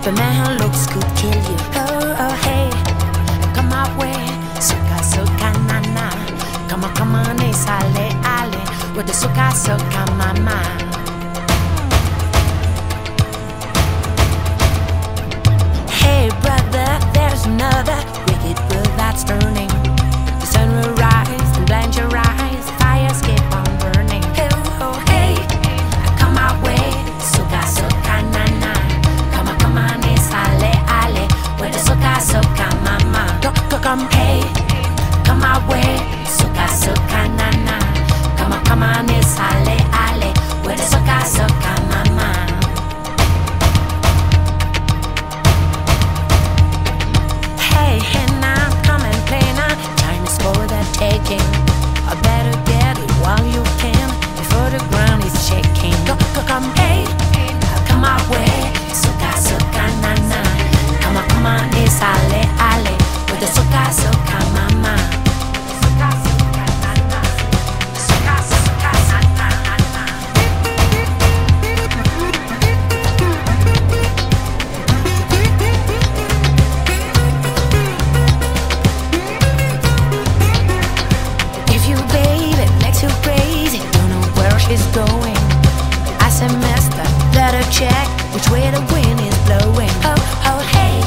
The man who looks could kill you. Oh, oh, hey, come my way. Suka, suka, na, na. Come on, it's ale, ale. With the suka, suka, mama. Hey, brother, there's another wicked wheel that's turning. The sun will rise and blind your eyes. Fires keep on burning. Oh, oh, hey, come my way. Suka, suka, na, na. Come on, it's ale, ale. With the suka, suka, mama. Come, hey, come my way. Suka, suka, na, na. Come on, it's ale, ale. With the suka, suka, mama. Hey, now, come and play now. Time is for the taking. I better get it while you can, before the ground is shaking. Come, hey, come my way. Suka, suka, na, na. Come on, it's ale, ale. With the suka, suka, mama. Suka, suka, na, na. Suka, suka, na, na, na, na. If you baby makes you crazy, don't know where she's going. I said, master, better check which way the wind is blowing. Oh, oh, hey,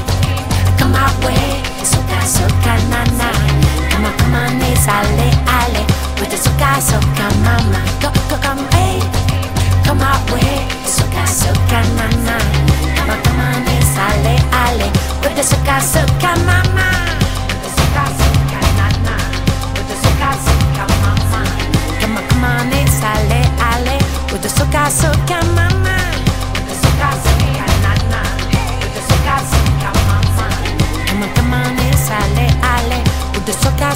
come my way. Suka, suka, na, na. Come on, it's ale, ale. With the suka, suka, mama. Come, hey, come my way. Suka, suka, na, na. Come on, it's ale, ale. With the suka, suka, mama. With the suka, suka, na, na. With the suka, suka, mama. Come on, it's ale, ale. With the suka, suka, mama. With the suka, suka, na, na. With the suka, suka, mama. Come on, it's ale, ale. With the suka,